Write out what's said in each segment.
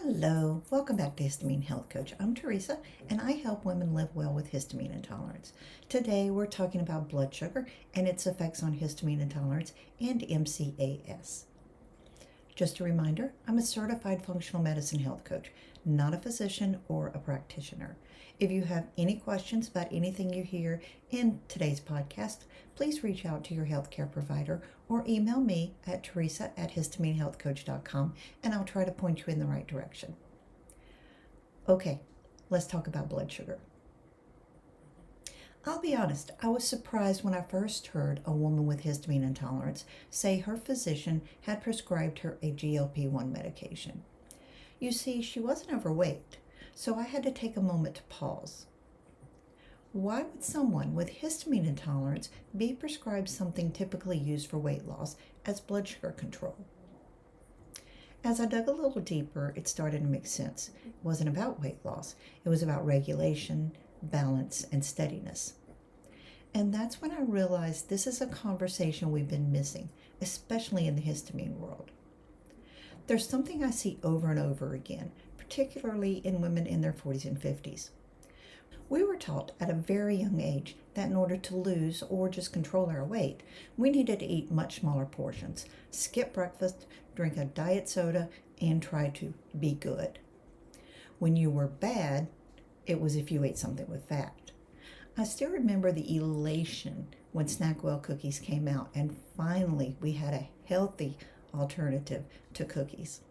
Hello, welcome back to Histamine Health Coach. I'm Teresa and I help women live well with histamine intolerance. Today we're talking about blood sugar and its effects on histamine intolerance and MCAS. Just a reminder, I'm a certified functional medicine health coach, not a physician or a practitioner. If you have any questions about anything you hear in today's podcast, please reach out to your healthcare provider or email me at teresa@histaminehealthcoach.com and I'll try to point you in the right direction. Okay, let's talk about blood sugar. I'll be honest, I was surprised when I first heard a woman with histamine intolerance say her physician had prescribed her a GLP-1 medication. You see, she wasn't overweight, so I had to take a moment to pause. Why would someone with histamine intolerance be prescribed something typically used for weight loss as blood sugar control? As I dug a little deeper, it started to make sense. It wasn't about weight loss. It was about regulation, balance, and steadiness. And that's when I realized this is a conversation we've been missing, especially in the histamine world. There's something I see over and over again, particularly in women in their 40s and 50s. We were taught at a very young age that in order to lose or just control our weight, we needed to eat much smaller portions, skip breakfast, drink a diet soda, and try to be good. When you were bad, it was if you ate something with fat. I still remember the elation when Snackwell cookies came out and finally we had a healthy alternative to cookies.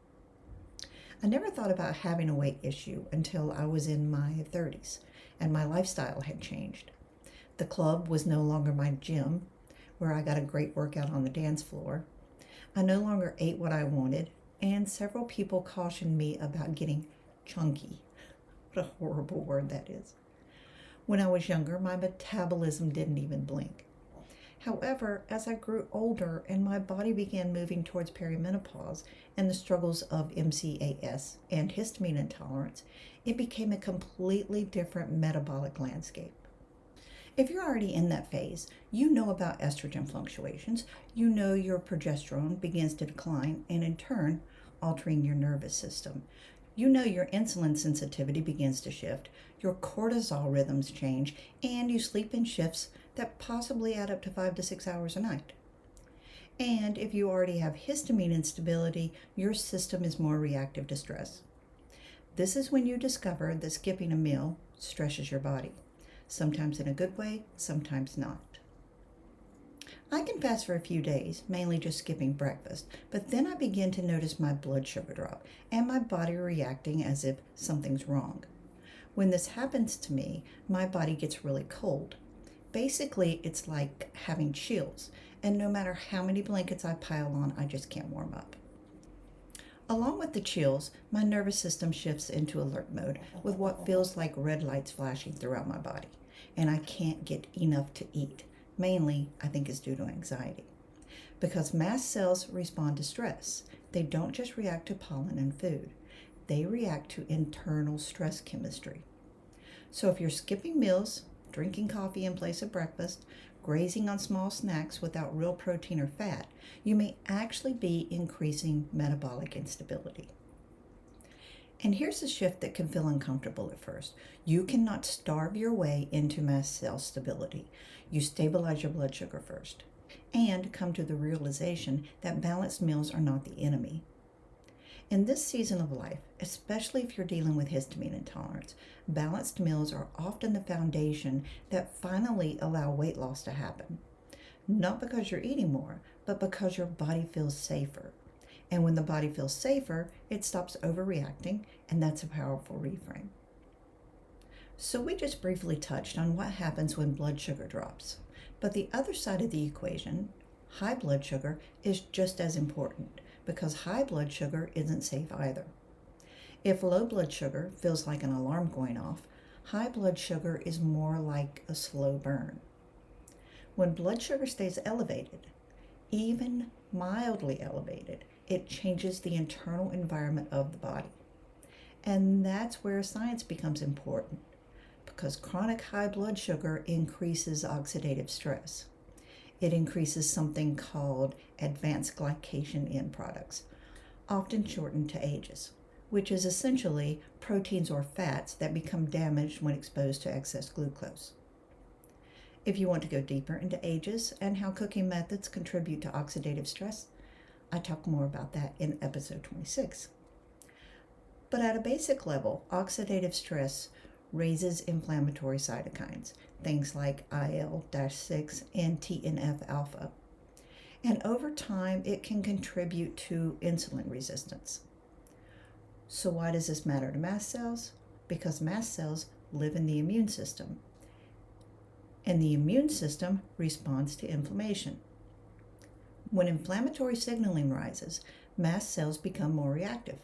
I never thought about having a weight issue until I was in my 30s and my lifestyle had changed. The club was no longer my gym where I got a great workout on the dance floor. I no longer ate what I wanted, and several people cautioned me about getting chunky. What a horrible word that is. When I was younger, my metabolism didn't even blink. However, as I grew older and my body began moving towards perimenopause and the struggles of MCAS and histamine intolerance, it became a completely different metabolic landscape. If you're already in that phase, you know about estrogen fluctuations, you know your progesterone begins to decline and in turn altering your nervous system. You know your insulin sensitivity begins to shift, your cortisol rhythms change, and you sleep in shifts that possibly add up to 5 to 6 hours a night. And if you already have histamine instability, your system is more reactive to stress. This is when you discover that skipping a meal stresses your body, sometimes in a good way, sometimes not. I can fast for a few days, mainly just skipping breakfast, but then I begin to notice my blood sugar drop and my body reacting as if something's wrong. When this happens to me, my body gets really cold. Basically, it's like having chills, and no matter how many blankets I pile on, I just can't warm up. Along with the chills, my nervous system shifts into alert mode with what feels like red lights flashing throughout my body, and I can't get enough to eat. Mainly, I think it's due to anxiety. Because mast cells respond to stress. They don't just react to pollen and food. They react to internal stress chemistry. So if you're skipping meals, drinking coffee in place of breakfast, grazing on small snacks without real protein or fat, you may actually be increasing metabolic instability. And here's a shift that can feel uncomfortable at first. You cannot starve your way into mast cell stability. You stabilize your blood sugar first and come to the realization that balanced meals are not the enemy. In this season of life, especially if you're dealing with histamine intolerance, balanced meals are often the foundation that finally allow weight loss to happen. Not because you're eating more, but because your body feels safer. And when the body feels safer, it stops overreacting, and that's a powerful reframe. So we just briefly touched on what happens when blood sugar drops. But the other side of the equation, high blood sugar, is just as important because high blood sugar isn't safe either. If low blood sugar feels like an alarm going off, high blood sugar is more like a slow burn. When blood sugar stays elevated, even mildly elevated, it changes the internal environment of the body. And that's where science becomes important because chronic high blood sugar increases oxidative stress. It increases something called advanced glycation end products, often shortened to AGEs, which is essentially proteins or fats that become damaged when exposed to excess glucose. If you want to go deeper into AGEs and how cooking methods contribute to oxidative stress, I talk more about that in episode 26. But at a basic level, oxidative stress raises inflammatory cytokines, things like IL-6 and TNF-alpha. And over time, it can contribute to insulin resistance. So why does this matter to mast cells? Because mast cells live in the immune system, and the immune system responds to inflammation. When inflammatory signaling rises, mast cells become more reactive.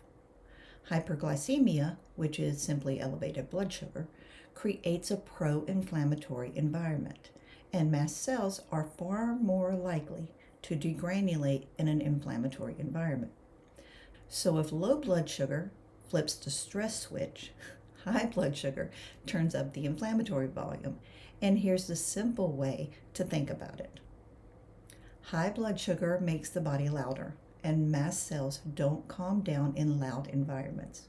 Hyperglycemia, which is simply elevated blood sugar, creates a pro-inflammatory environment, and mast cells are far more likely to degranulate in an inflammatory environment. So if low blood sugar flips the stress switch, high blood sugar turns up the inflammatory volume. And here's the simple way to think about it. High blood sugar makes the body louder, and mast cells don't calm down in loud environments.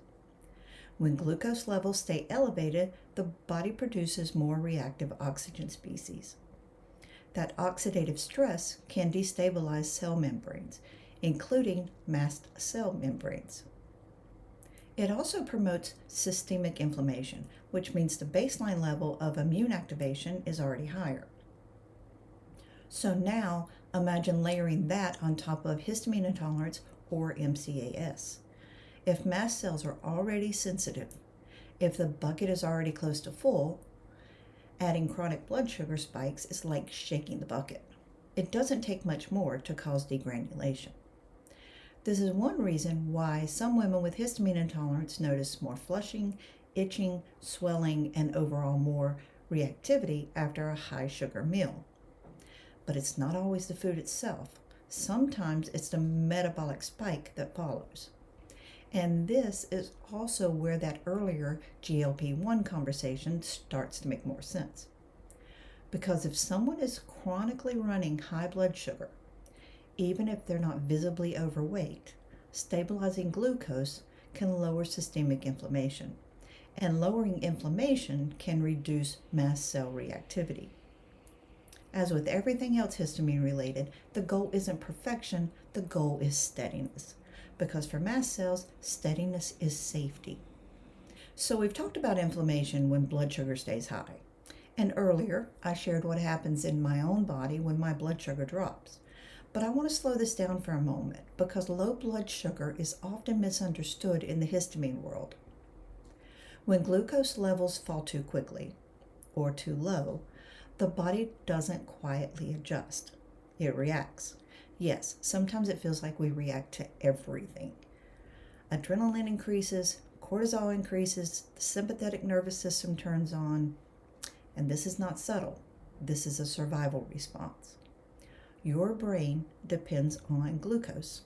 When glucose levels stay elevated, the body produces more reactive oxygen species. That oxidative stress can destabilize cell membranes, including mast cell membranes. It also promotes systemic inflammation, which means the baseline level of immune activation is already higher. So now imagine layering that on top of histamine intolerance or MCAS. If mast cells are already sensitive, if the bucket is already close to full, adding chronic blood sugar spikes is like shaking the bucket. It doesn't take much more to cause degranulation. This is one reason why some women with histamine intolerance notice more flushing, itching, swelling, and overall more reactivity after a high sugar meal. But it's not always the food itself. Sometimes it's the metabolic spike that follows. And this is also where that earlier GLP-1 conversation starts to make more sense. Because if someone is chronically running high blood sugar, even if they're not visibly overweight, stabilizing glucose can lower systemic inflammation. And lowering inflammation can reduce mast cell reactivity. As with everything else histamine related, the goal isn't perfection, the goal is steadiness. Because for mast cells, steadiness is safety. So we've talked about inflammation when blood sugar stays high. And earlier, I shared what happens in my own body when my blood sugar drops. But I want to slow this down for a moment because low blood sugar is often misunderstood in the histamine world. When glucose levels fall too quickly or too low, the body doesn't quietly adjust. It reacts. Yes, sometimes it feels like we react to everything. Adrenaline increases, cortisol increases, the sympathetic nervous system turns on, and this is not subtle. This is a survival response. Your brain depends on glucose.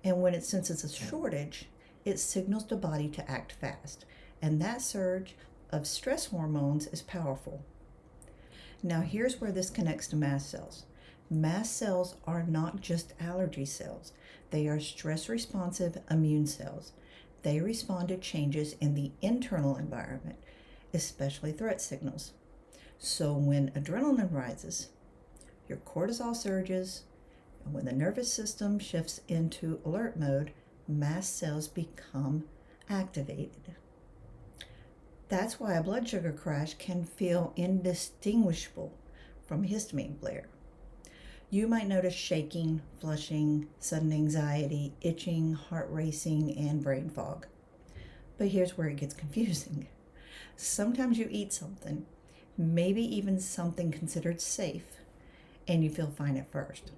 And when it senses a shortage, it signals the body to act fast. And that surge of stress hormones is powerful. Now here's where this connects to mast cells. Mast cells are not just allergy cells. They are stress-responsive immune cells. They respond to changes in the internal environment, especially threat signals. So when adrenaline rises, your cortisol surges, and when the nervous system shifts into alert mode, mast cells become activated. That's why a blood sugar crash can feel indistinguishable from histamine flare. You might notice shaking, flushing, sudden anxiety, itching, heart racing, and brain fog. But here's where it gets confusing. Sometimes you eat something, maybe even something considered safe, and you feel fine at first.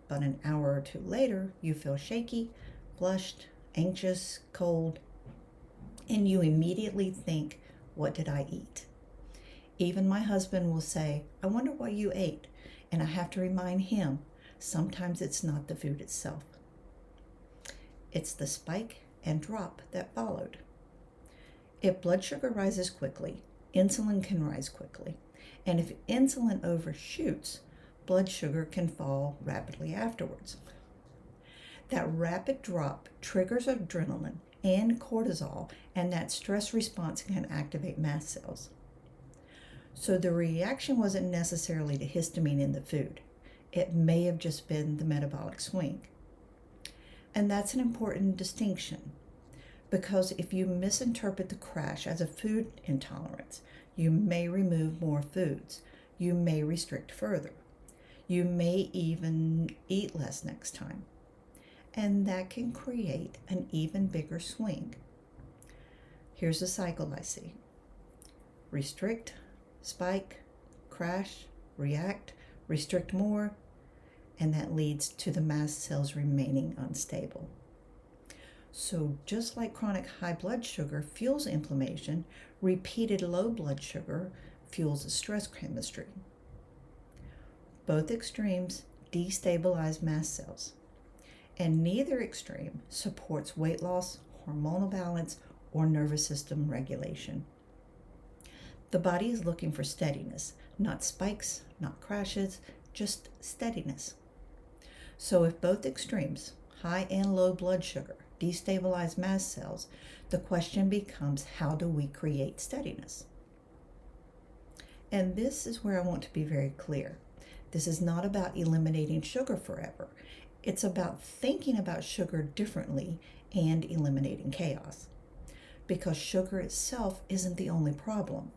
But an hour or two later, you feel shaky, flushed, anxious, cold, and you immediately think, what did I eat? Even my husband will say, I wonder what you ate. And I have to remind him, sometimes it's not the food itself. It's the spike and drop that followed. If blood sugar rises quickly, insulin can rise quickly. And if insulin overshoots, blood sugar can fall rapidly afterwards. That rapid drop triggers adrenaline, and cortisol, and that stress response can activate mast cells. So the reaction wasn't necessarily to histamine in the food. It may have just been the metabolic swing. And that's an important distinction, because if you misinterpret the crash as a food intolerance, you may remove more foods. You may restrict further. You may even eat less next time. And that can create an even bigger swing. Here's the cycle I see: restrict, spike, crash, react, restrict more, and that leads to the mast cells remaining unstable. So just like chronic high blood sugar fuels inflammation, repeated low blood sugar fuels the stress chemistry. Both extremes destabilize mast cells, and neither extreme supports weight loss, hormonal balance, or nervous system regulation. The body is looking for steadiness, not spikes, not crashes, just steadiness. So if both extremes, high and low blood sugar, destabilize mast cells, the question becomes, how do we create steadiness? And this is where I want to be very clear. This is not about eliminating sugar forever. It's about thinking about sugar differently and eliminating chaos. Because sugar itself isn't the only problem.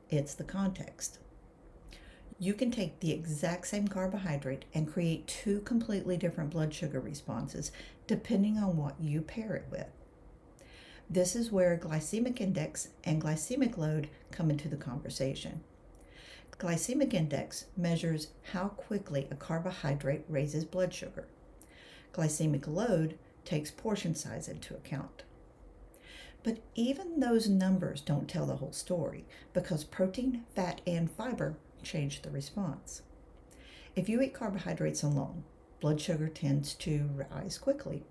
It's the context. You can take the exact same carbohydrate and create two completely different blood sugar responses depending on what you pair it with. This is where glycemic index and glycemic load come into the conversation. Glycemic index measures how quickly a carbohydrate raises blood sugar. Glycemic load takes portion size into account. But even those numbers don't tell the whole story, because protein, fat, and fiber change the response. If you eat carbohydrates alone, blood sugar tends to rise quickly.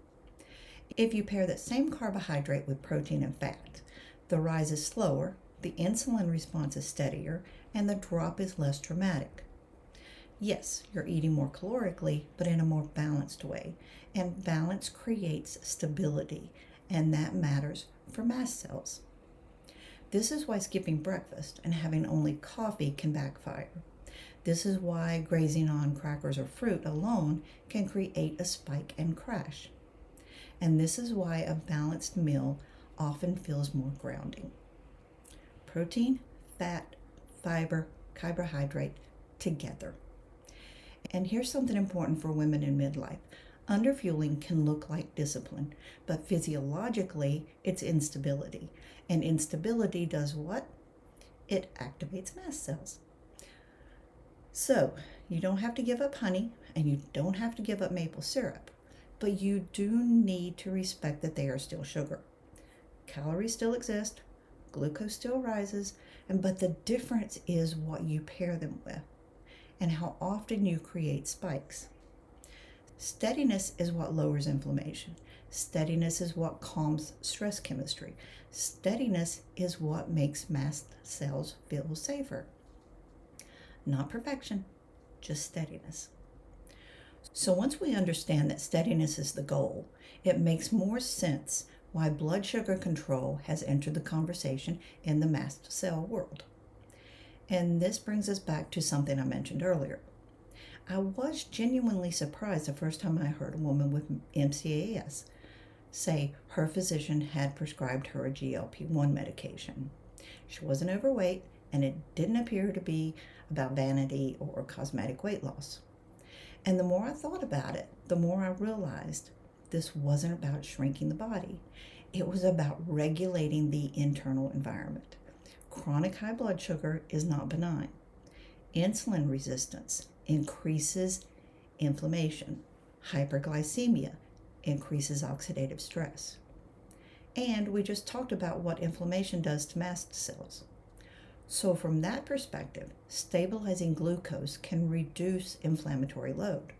If you pair that same carbohydrate with protein and fat, the rise is slower, the insulin response is steadier, and the drop is less dramatic. Yes, you're eating more calorically, but in a more balanced way, and balance creates stability, and that matters for mast cells. This is why skipping breakfast and having only coffee can backfire. This is why grazing on crackers or fruit alone can create a spike and crash. And this is why a balanced meal often feels more grounding. Protein, fat, fiber, carbohydrate together. And here's something important for women in midlife. Underfueling can look like discipline, but physiologically it's instability. And instability does what? It activates mast cells. So you don't have to give up honey, and you don't have to give up maple syrup, but you do need to respect that they are still sugar. Calories still exist, glucose still rises, but the difference is what you pair them with and how often you create spikes. Steadiness is what lowers inflammation. Steadiness is what calms stress chemistry. Steadiness is what makes mast cells feel safer. Not perfection, just steadiness. So once we understand that steadiness is the goal, it makes more sense why blood sugar control has entered the conversation in the mast cell world. And this brings us back to something I mentioned earlier. I was genuinely surprised the first time I heard a woman with MCAS say her physician had prescribed her a GLP-1 medication. She wasn't overweight, and it didn't appear to be about vanity or cosmetic weight loss. And the more I thought about it, the more I realized this wasn't about shrinking the body. It was about regulating the internal environment. Chronic high blood sugar is not benign. Insulin resistance increases inflammation. Hyperglycemia increases oxidative stress. And we just talked about what inflammation does to mast cells. So from that perspective, stabilizing glucose can reduce inflammatory load.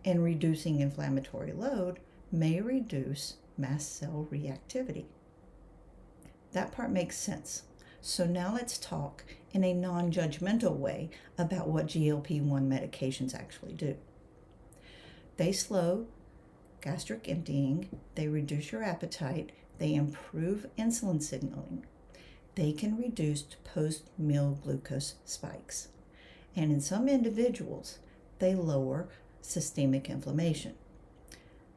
And reducing inflammatory load may reduce mast cell reactivity. That part makes sense. So now let's talk in a non-judgmental way about what GLP-1 medications actually do. They slow gastric emptying, they reduce your appetite, they improve insulin signaling, they can reduce post-meal glucose spikes. And in some individuals, they lower systemic inflammation.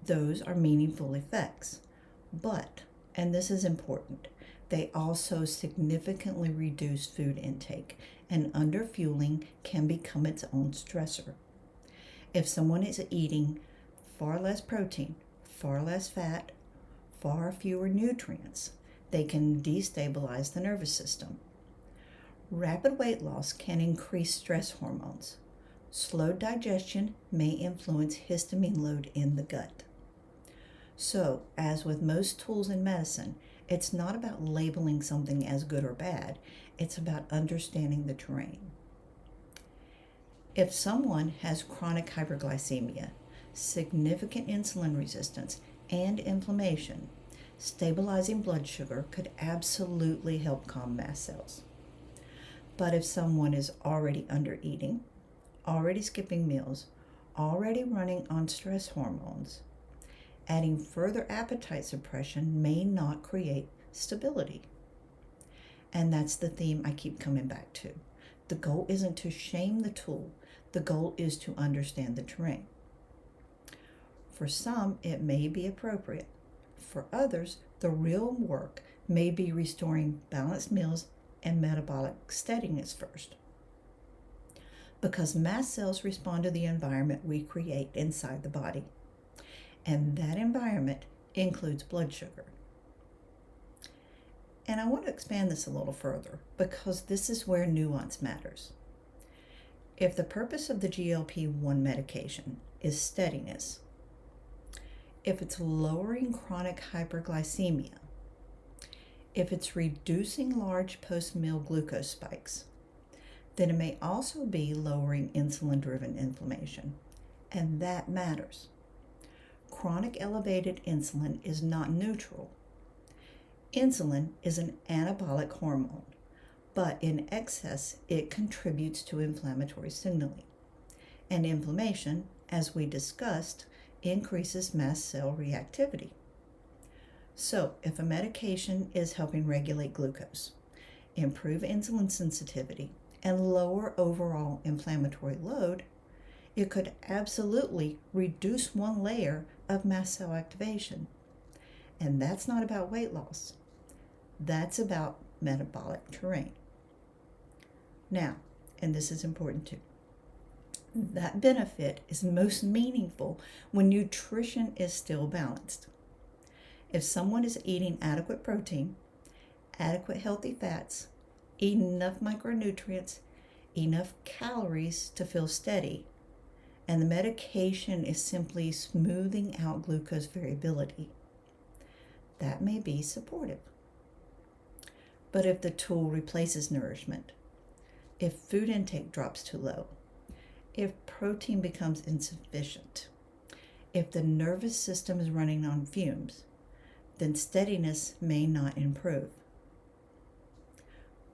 Those are meaningful effects. But, and this is important, they also significantly reduce food intake, and underfueling can become its own stressor. If someone is eating far less protein, far less fat, far fewer nutrients, they can destabilize the nervous system. Rapid weight loss can increase stress hormones. Slowed digestion may influence histamine load in the gut. So, as with most tools in medicine, it's not about labeling something as good or bad. It's about understanding the terrain. If someone has chronic hyperglycemia, significant insulin resistance, and inflammation, stabilizing blood sugar could absolutely help calm mast cells. But if someone is already undereating, already skipping meals, already running on stress hormones, adding further appetite suppression may not create stability. And that's the theme I keep coming back to. The goal isn't to shame the tool. The goal is to understand the terrain. For some, it may be appropriate. For others, the real work may be restoring balanced meals and metabolic steadiness first. Because mast cells respond to the environment we create inside the body. And that environment includes blood sugar. And I want to expand this a little further because this is where nuance matters. If the purpose of the GLP-1 medication is steadiness, if it's lowering chronic hyperglycemia, if it's reducing large post-meal glucose spikes, then it may also be lowering insulin-driven inflammation, and that matters. Chronic elevated insulin is not neutral. Insulin is an anabolic hormone, but in excess, it contributes to inflammatory signaling. And inflammation, as we discussed, increases mast cell reactivity. So, if a medication is helping regulate glucose, improve insulin sensitivity, and lower overall inflammatory load, it could absolutely reduce one layer of mast cell activation. And that's not about weight loss. That's about metabolic terrain. Now, and this is important too, that benefit is most meaningful when nutrition is still balanced. If someone is eating adequate protein, adequate healthy fats, enough micronutrients, enough calories to feel steady, and the medication is simply smoothing out glucose variability, that may be supportive. But if the tool replaces nourishment, if food intake drops too low, if protein becomes insufficient, if the nervous system is running on fumes, then steadiness may not improve.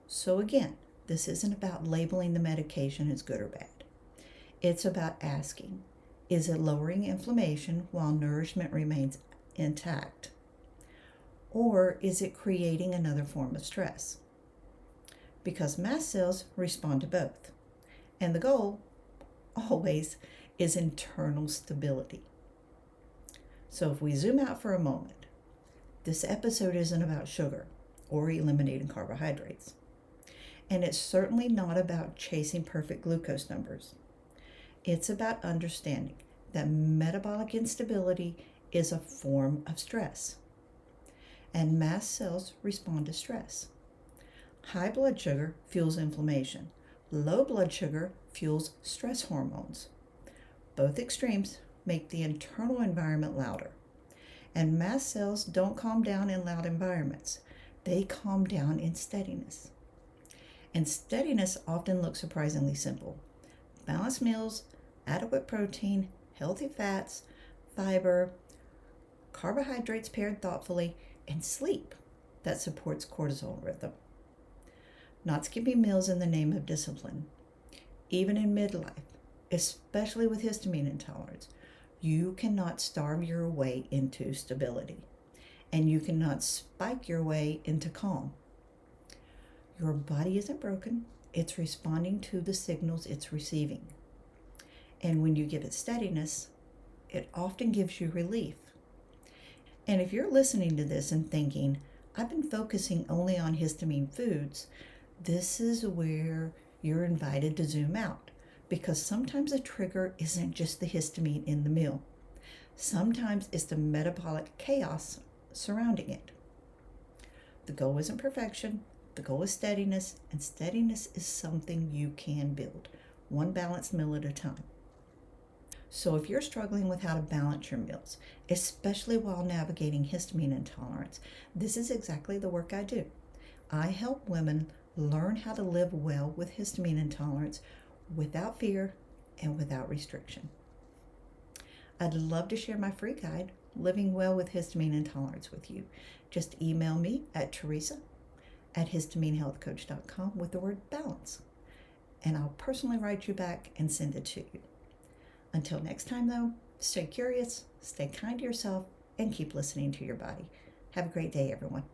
So again, this isn't about labeling the medication as good or bad. It's about asking, is it lowering inflammation while nourishment remains intact? Or is it creating another form of stress? Because mast cells respond to both. And the goal, always, is internal stability. So if we zoom out for a moment, this episode isn't about sugar or eliminating carbohydrates. And it's certainly not about chasing perfect glucose numbers. It's about understanding that metabolic instability is a form of stress. And mast cells respond to stress. High blood sugar fuels inflammation. Low blood sugar fuels stress hormones. Both extremes make the internal environment louder. And mast cells don't calm down in loud environments. They calm down in steadiness. And steadiness often looks surprisingly simple. Balanced meals, adequate protein, healthy fats, fiber, carbohydrates paired thoughtfully, and sleep that supports cortisol rhythm. Not skipping meals in the name of discipline. Even in midlife, especially with histamine intolerance, You cannot starve your way into stability, and you cannot spike your way into calm. Your body isn't broken, it's responding to the signals it's receiving. And when you give it steadiness, it often gives you relief. And if you're listening to this and thinking, I've been focusing only on histamine foods, this is where you're invited to zoom out, because sometimes a trigger isn't just the histamine in the meal. Sometimes it's the metabolic chaos surrounding it. The goal isn't perfection, the goal is steadiness, and steadiness is something you can build, one balanced meal at a time. So if you're struggling with how to balance your meals, especially while navigating histamine intolerance, this is exactly the work I do. I help women learn how to live well with histamine intolerance without fear and without restriction. I'd love to share my free guide, Living Well with Histamine Intolerance, with you. Just email me at teresa@histaminehealthcoach.com with the word balance, and I'll personally write you back and send it to you. Until next time, though, stay curious, stay kind to yourself, and keep listening to your body. Have a great day, everyone.